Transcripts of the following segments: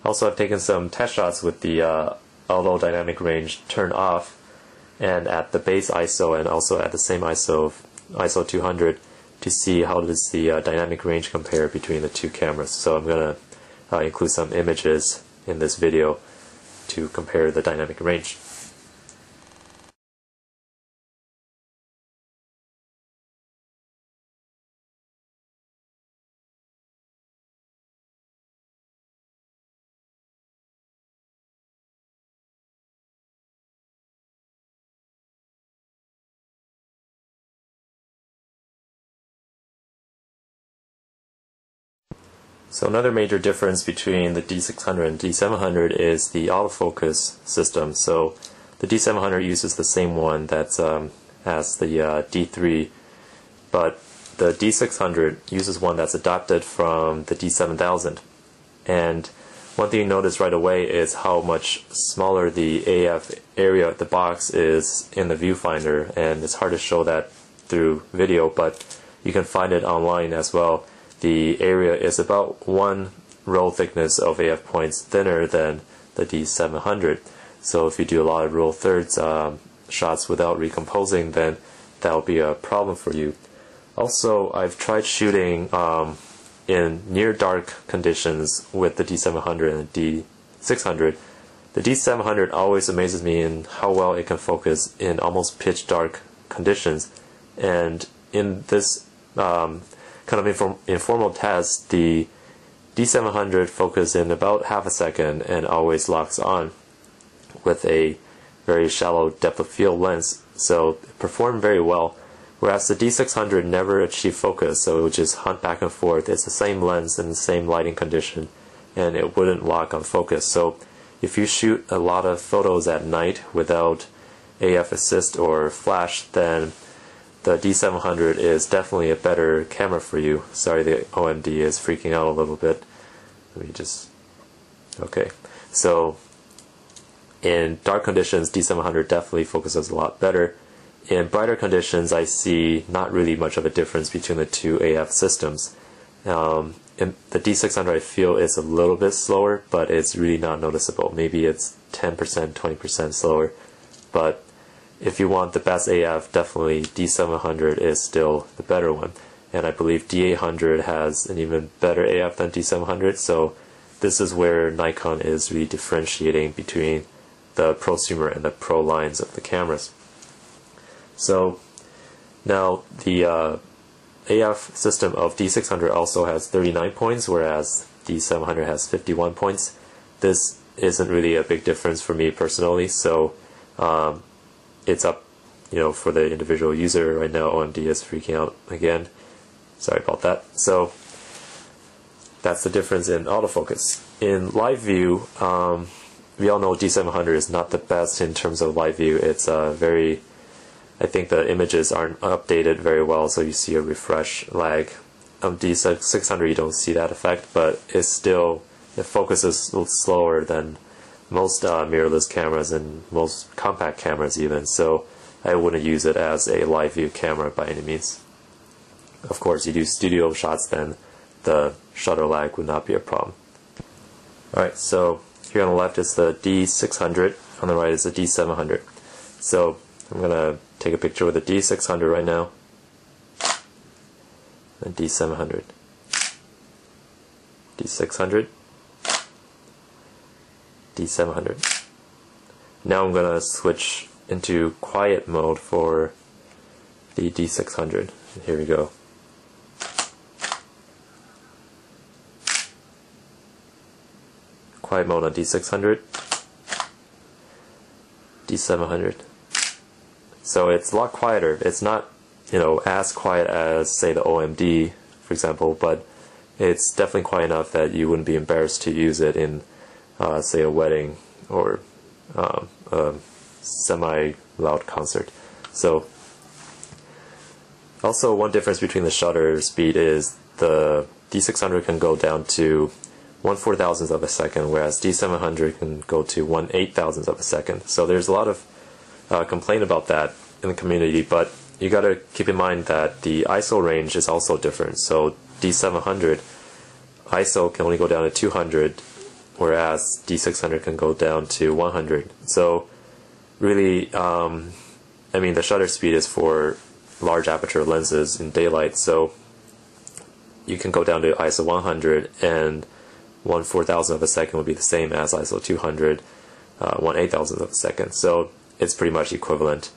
Also, I've taken some test shots with the auto dynamic range turned off and at the base ISO and also at the same ISO, ISO 200, to see how does the dynamic range compare between the two cameras. So I'm going to include some images in this video to compare the dynamic range. So another major difference between the D600 and D700 is the autofocus system. So the D700 uses the same one that's as the D3, but the D600 uses one that's adapted from the D7000. And one thing you notice right away is how much smaller the AF area of the box is in the viewfinder, and it's hard to show that through video, but you can find it online as well. The area is about 1 row thickness of AF points thinner than the D700. So if you do a lot of row thirds shots without recomposing, then that will be a problem for you. Also, I've tried shooting in near dark conditions with the D700 and the D600. The D700 always amazes me in how well it can focus in almost pitch dark conditions. And in this kind of informal test, the D700 focuses in about half a second and always locks on with a very shallow depth of field lens, so it performed very well. Whereas the D600 never achieved focus, so it would just hunt back and forth. It's the same lens and the same lighting condition, and it wouldn't lock on focus. So if you shoot a lot of photos at night without AF assist or flash, then the D700 is definitely a better camera for you. Sorry, the OMD is freaking out a little bit. Let me just... Okay. So, in dark conditions, D700 definitely focuses a lot better. In brighter conditions, I see not really much of a difference between the two AF systems. In the D600, I feel is a little bit slower, but it's really not noticeable. Maybe it's 10%, 20% slower. But if you want the best AF, definitely D700 is still the better one. And I believe D800 has an even better AF than D700, so this is where Nikon is really differentiating between the prosumer and the pro lines of the cameras. So now the AF system of D600 also has 39 points, whereas D700 has 51 points. This isn't really a big difference for me personally, so it's up, for the individual user. Right now, OMD is freaking out again. Sorry about that. So that's the difference in autofocus. In live view, we all know D700 is not the best in terms of live view. It's I think the images aren't updated very well, so you see a refresh lag. D600 you don't see that effect, but it focuses a little slower than most mirrorless cameras and most compact cameras even, so I wouldn't use it as a live view camera by any means. Of course, you do studio shots, then the shutter lag would not be a problem. Alright, so here on the left is the D600, on the right is the D700. So I'm going to take a picture with the D600 right now, and D700. D600. D700. Now I'm going to switch into quiet mode for the D600. Here we go. Quiet mode on D600, D700. So it's a lot quieter. It's not, as quiet as, say, the OMD, for example, but it's definitely quiet enough that you wouldn't be embarrassed to use it in say a wedding or a semi-loud concert. So also one difference between the shutter speed is the D600 can go down to 1/4000th of a second, whereas D700 can go to 1/8000th of a second. So there's a lot of complaint about that in the community, but you got to keep in mind that the ISO range is also different. So D700 ISO can only go down to 200 whereas D600 can go down to 100. So really, I mean, the shutter speed is for large aperture lenses in daylight, so you can go down to ISO 100, and 1/4000th of a second would be the same as ISO 200, 1/8000th of a second. So it's pretty much equivalent.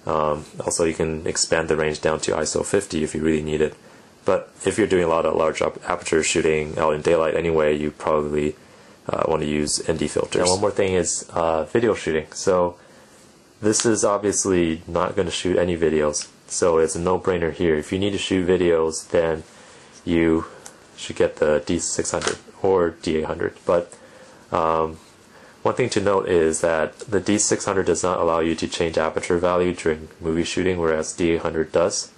Also, you can expand the range down to ISO 50 if you really need it. But if you're doing a lot of large aperture shooting out in daylight anyway, you probably want to use ND filters. And one more thing is video shooting. So this is obviously not going to shoot any videos, so it's a no-brainer here. If you need to shoot videos, then you should get the D600 or D800. But one thing to note is that the D600 does not allow you to change aperture value during movie shooting, whereas D800 does.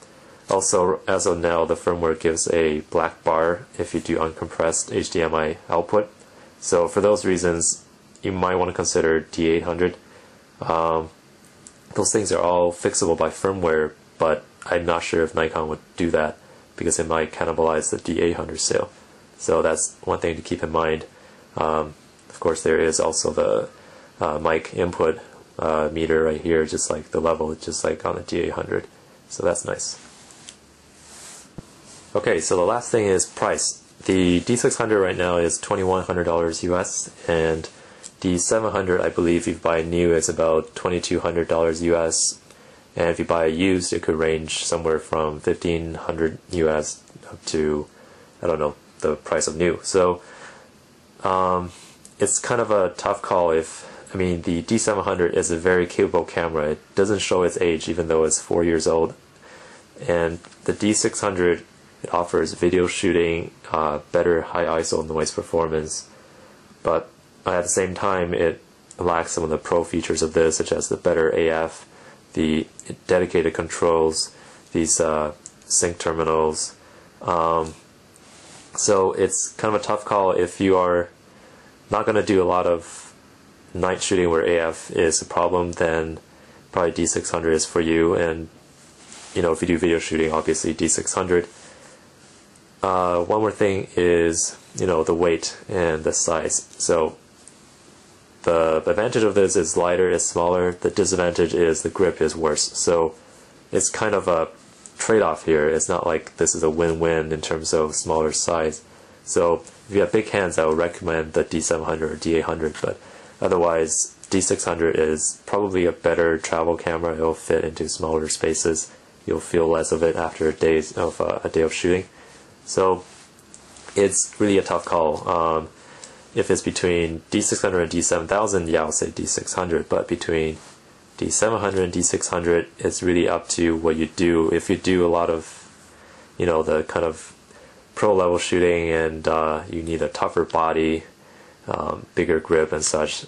Also, as of now, the firmware gives a black bar if you do uncompressed HDMI output. So for those reasons, you might want to consider D800. Those things are all fixable by firmware, but I'm not sure if Nikon would do that because it might cannibalize the D800 sale. So that's one thing to keep in mind. Of course, there is also the mic input meter right here, just like the level, just like on the D800. So that's nice. Okay, so the last thing is price. The D600 right now is $2,100 US, and D700, I believe, if you buy new, it's about $2,200 US, and if you buy used, it could range somewhere from $1,500 US up to, I don't know, the price of new. So it's kind of a tough call. I mean, the D700 is a very capable camera. It doesn't show its age, even though it's 4 years old. And the D600, it offers video shooting, better high ISO noise performance, but at the same time, it lacks some of the pro features of this, such as the better AF, the dedicated controls, these sync terminals. So it's kind of a tough call if you are not going to do a lot of night shooting where AF is a problem. Then probably D600 is for you. And you know, if you do video shooting, obviously D600. One more thing is, you know, the weight and the size. So the advantage of this is lighter, it's smaller. The disadvantage is the grip is worse. So it's kind of a trade-off here. It's not like this is a win-win in terms of smaller size. So if you have big hands, I would recommend the D700 or D800, but otherwise D600 is probably a better travel camera. It'll fit into smaller spaces. You'll feel less of it after a day of shooting. So it's really a tough call. If it's between D600 and D7000, yeah, I'll say D600, but between D700 and D600, it's really up to what you do. If you do a lot of, you know, the kind of pro level shooting and you need a tougher body, bigger grip and such,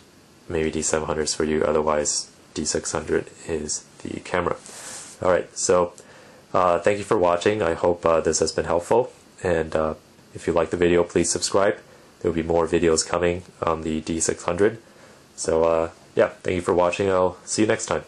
maybe D700 is for you. Otherwise, D600 is the camera. Alright, so thank you for watching. I hope this has been helpful, and if you like the video, please subscribe. There will be more videos coming on the D600. So yeah, thank you for watching. I'll see you next time.